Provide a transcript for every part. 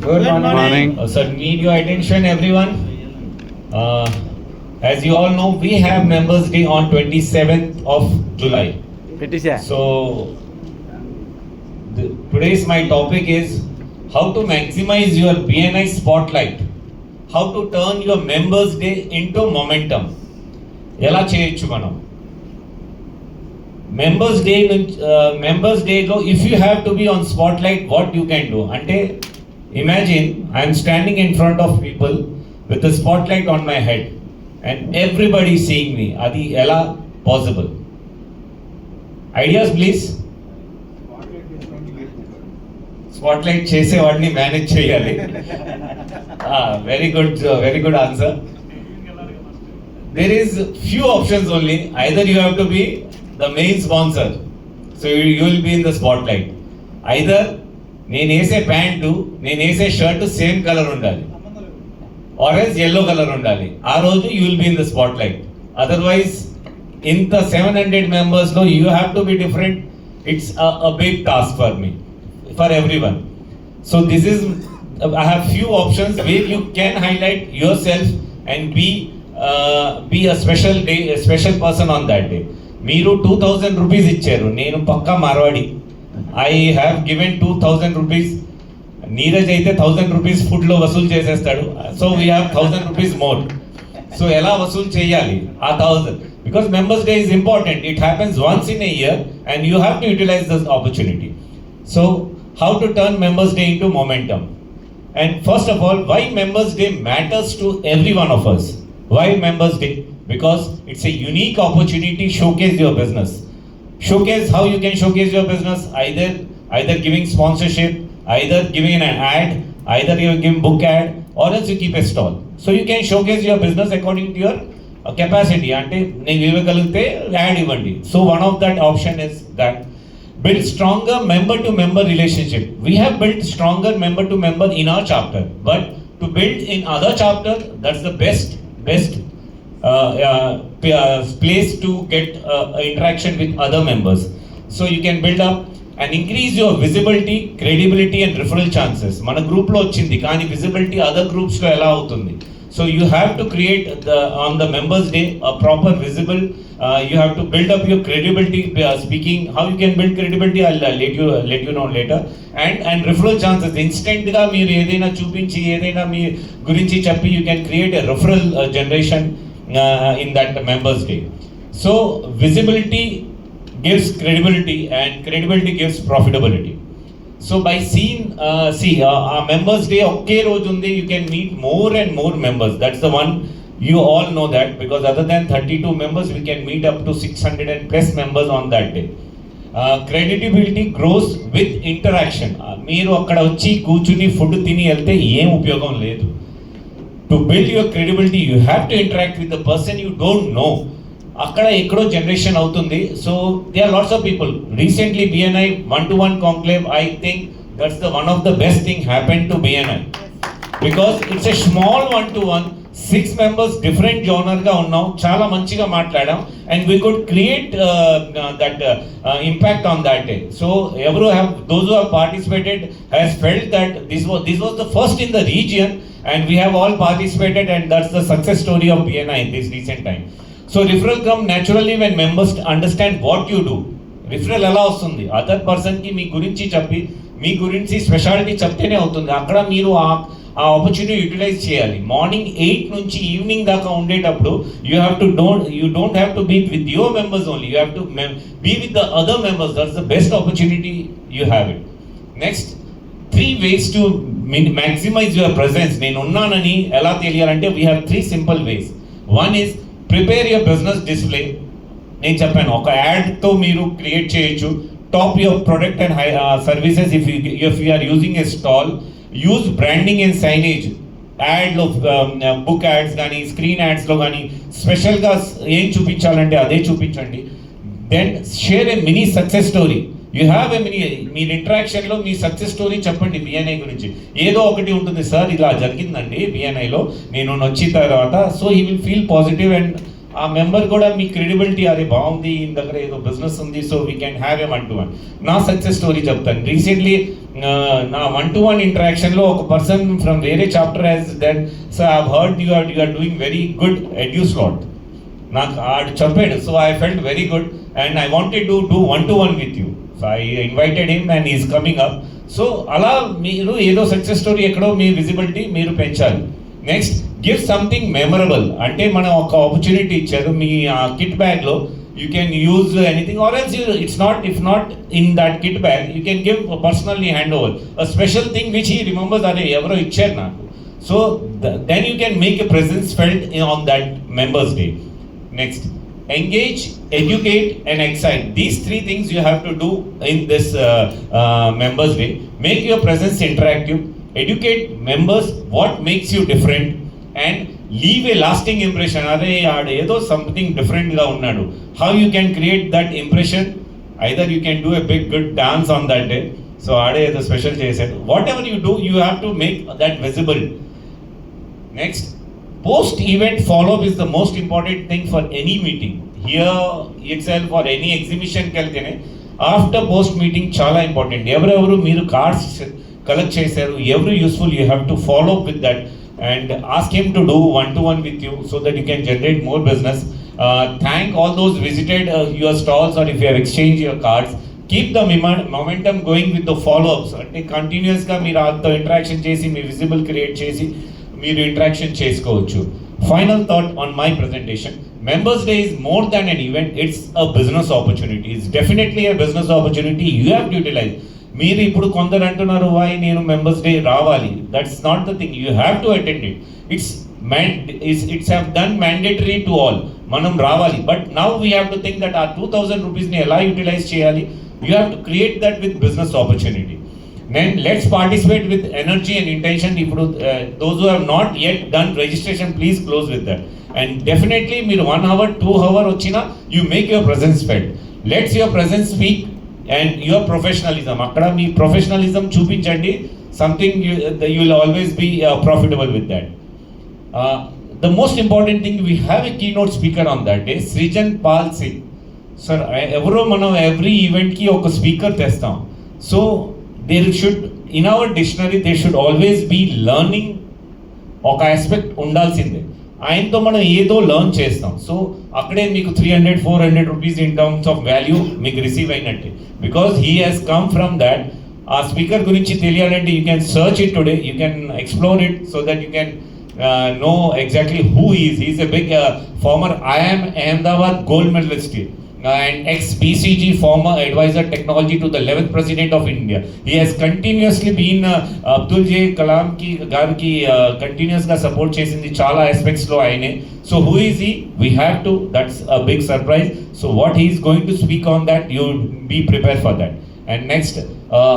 Good morning. Sir, need your attention, everyone. As you all know, we have Members' Day on 27th of July. So, today's my topic is how to maximize your BNI spotlight. How to turn your Members' Day into momentum. ఎలా చేయొచ్చు మనం members డేలో if you have to be on spotlight what you can do అంటే imagine I'm standing in front of people with spotlight on my head and everybody seeing me, అది ఎలా possible? Ideas please. Spotlight చేసేవాడిని manage చేయాలి. Very good answer. There is few options only. Either you have to be the main sponsor, so you will be in the spotlight. Either నేను వేసే pant నేను వేసే shirt same colour ఉండాలి, or else yellow colour ఉండాలి. ఆ రోజు you will be in the spotlight. Otherwise ఇంత 700 మెంబర్స్లో you have to be different. It's a big task for me, for everyone. So this is I have few options where you can highlight your self be a special person on that day. మీరు 2000 rupees ఇచ్చారు, నేను పక్కా Marwari. I have given 2000 rupees. Neeraj అయితే 1000 rupees ఫుడ్లో వసూలు చేసేస్తాడు. So we have 1000 rupees more. So ఎలా వసూలు చేయాలి ఆ 1000? Because members day is important. It happens once in a year and you have to utilize this opportunity. So how to turn members day into momentum? And first of all, why members day matters to every one of us? Why Members Day? Because it's a unique opportunity to showcase your business. Showcase how you can showcase your business, either giving sponsorship, either giving an ad, either you give book ad, or else you keep a stall. So you can showcase your business according to your capacity. Ante నేను ఇవ్వగలిగితే add ఇవ్వండి. So one of that option is that build stronger member to member relationship. We have built stronger member to member in our chapter, but to build in other chapter, that's the best place to get interaction with other members. So you can build up and increase your visibility, credibility and referral chances. Mana group lo ochindi kaani visibility other groups lo ela avutundi. So you have to create on the members day a proper visible, you have to build up your credibility, speaking. How you can build credibility, I'll let you know later. And referral chances, instant ga meer edaina chupinchi edaina mee gurinchi cheppi you can create a referral generation in that members day. So visibility gives credibility and credibility gives profitability. So by our members day okay roju undi, you can meet more and more members. That's the one, you all know that, because other than 32 members we can meet up to 600 and plus members on that day. Credibility grows with interaction. మీరు అక్కడ వచ్చి కూర్చుని food తిని వెళ్తే ఏం ఉపయోగం లేదు. To build your credibility you have to interact with the person you don't know. అక్కడ ఎక్కడో జనరేషన్ అవుతుంది. So they are lots of people. Recently BNI 1-to-1 conclave, I think that's the one of the best thing happened to BNI, because it's a small 1-to-1, 6 members different genre గా ఉన్నాం, చాలా మంచిగా మాట్లాడాం, and we could create that impact on that day. So those who have participated has felt that this was the first in the region, and we have all participated, and that's the success story of BNI in this recent time. So referral come naturally when members understand what you do. Referral ఎలా వస్తుంది? Other పర్సన్కి మీ గురించి చెప్పి మీ గురించి speciality చెప్తేనే అవుతుంది. అక్కడ మీరు ఆ ఆపర్చునిటీ యూటిలైజ్ చేయాలి. మార్నింగ్ 8 నుంచి ఈవినింగ్ దాకా ఉండేటప్పుడు you don't have to be with your members only. You have to be with the other members. That's the best opportunity you have it. Next, 3 ways to maximize your presence. నేను ఉన్నానని ఎలా తెలియాలంటే we have 3 simple ways. One is prepare your business display. నేను చెప్పాను, ఒక యాడ్తో మీరు create చేయొచ్చు. Top your product and services. If you are using a stall, use branding and signage. యాడ్లో బుక్ యాడ్స్ కానీ స్క్రీన్ యాడ్స్లో కానీ స్పెషల్గా ఏం చూపించాలంటే అదే చూపించండి. Then share a mini success story. You have a mini, మీరు ఇంటరాక్షన్లో మీ సక్సెస్ స్టోరీ చెప్పండి. BNI గురించి ఏదో ఒకటి ఉంటుంది, సార్ ఇలా జరిగిందండి BNIలో నేను వచ్చిన తర్వాత. So he will feel positive and ఆ మెంబర్ కూడా మీ క్రెడిబిలిటీ, అరే బాగుంది ఈయన దగ్గర ఏదో బిజినెస్ ఉంది, so we can have a 1-to-1. నా సక్సెస్ స్టోరీ చెప్తాను. రీసెంట్లీ నా 1-to-1 ఇంటరాక్షన్లో ఒక పర్సన్ ఫ్రమ్ వేరే chapter has then so I heard you are doing very good edu slot నాకు ఆడు చెప్పాడు. So I felt very good and I wanted to do 1-to-1 with you. So I invited him and is coming up. So అలా మీరు ఏదో success story ఎక్కడో మీ visibility మీరు పెంచాలి. Next give something memorable. అంటే మనం ఒక ఆపర్చునిటీ ఇచ్చారు మీ కిట్ బ్యాగ్లో, you can use anything, or else it's not, if not in that kit bag, you can give personally handover a special thing which he remembers are evaro icharu naku. So then you can make a presence felt on that members day. Next, engage, educate and excite. These three things you have to do in this members day. Make your presence interactive, educate members what makes you different, and leave a lasting impression. అదే ఆడ ఏదో something డిఫరెంట్గా ఉన్నాడు. How you can create that impression? Either you can do a big good dance on that day. So ఆడే ఏదో special చేశాడు. Whatever you do, you have to make that visible. Next, post event follow up is the most important thing for any meeting. Here itself for any ఎగ్జిబిషన్కి వెళ్తేనే after post meeting చాలా important. ఎవరెవరు మీరు cards collect చేశారు, ఎవరు useful, you have to follow up with that and ask him to do 1-to-1 with you so that you can generate more business. Thank all those visited your stalls, or if you have exchanged your cards, keep the momentum going with the follow-ups. అంటే కంటిన్యూస్గా మీరు అంత interaction చేసి మీ visible create చేసి మీరు interaction చేసుకోవచ్చు. Final thought on my presentation, members day is more than an event, it's a business opportunity. It's definitely a business opportunity you have to utilize. మీరు ఇప్పుడు కొందరు అంటున్నారు వై నేను మెంబర్స్ డే రావాలి. That's not the thing, you have to attend it. It's have done mandatory to all. మనం రావాలి. But now we have to think that ఆ 2000 రూపీస్ని ఎలా యూటిలైజ్ చేయాలి. You have to create that with business opportunity. Then let's participate with energy and intention. ఇప్పుడు those who have not yet done registration, please close with that. And definitely మీరు 1 hour 2 hour వచ్చినా you make your presence felt. Let's your presence speak and your professionalism. అక్కడ మీ professionalism చూపించండి. Something you will always be profitable with that. The most important thing, we have a keynote speaker on that day, Srijan Pal Singh. Sir, ఎవరో మనం every ఈవెంట్కి ఒక speaker తెస్తాం. So there should, in our dictionary there should always be learning ఒక aspect ఉండాల్సిందే. ఆయనతో మనం ఏదో లర్న్ చేస్తాం. సో అక్కడే మీకు 300-400 rupees in terms of value మీకు రిసీవ్ అయినట్టే. Because he has come from that. ఆ స్పీకర్ గురించి తెలియాలంటే you can search it today, you can explore it so that you can know exactly who he is. He is a big former IIM Ahmedabad gold medalist and ex-BCG former advisor technology to the 11th president of India. He has continuously been Abdul J. Kalam ki garki continuous ga support chesindi chala aspects lo ayine. So who is he? We have to, that's a big surprise. So what he is going to speak on that, you be prepared for that. And next,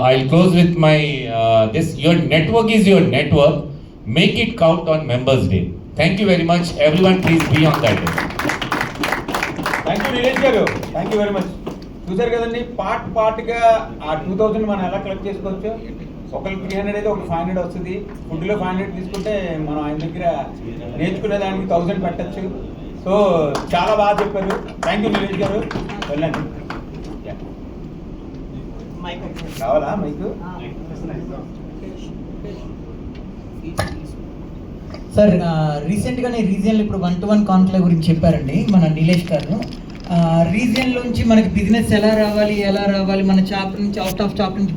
I'll close with my this, your network is your network. Make it count on Members Day. Thank you very much. Everyone please be on that day. Thank you Nilesh గారు, thank you very much. చూసారు కదండి, పార్ట్గా ఆ 2000 మనం ఎలా collect చేసుకోవచ్చు. ఒకరికి 300 అయితే ఒకటి 500 వస్తుంది. ఫుడ్లో 500 తీసుకుంటే మనం ఆయన దగ్గర నేర్చుకునే దానికి 1000 పెట్టచ్చు. సో చాలా బాగా చెప్పారు. థ్యాంక్ యూ నీలేష్ గారు, వెళ్ళండి. కావాలా మైకు? సార్, రీసెంట్గానే రీజియన్లో ఇప్పుడు 1-to-1 కాన్క్లేవ్ గురించి చెప్పారండి మన నీలేష్ గారు. రీజియన్లోంచి మనకి బిజినెస్ ఎలా రావాలి, మన షాప్ నుంచి, అవుట్ ఆఫ్ షాప్ నుంచి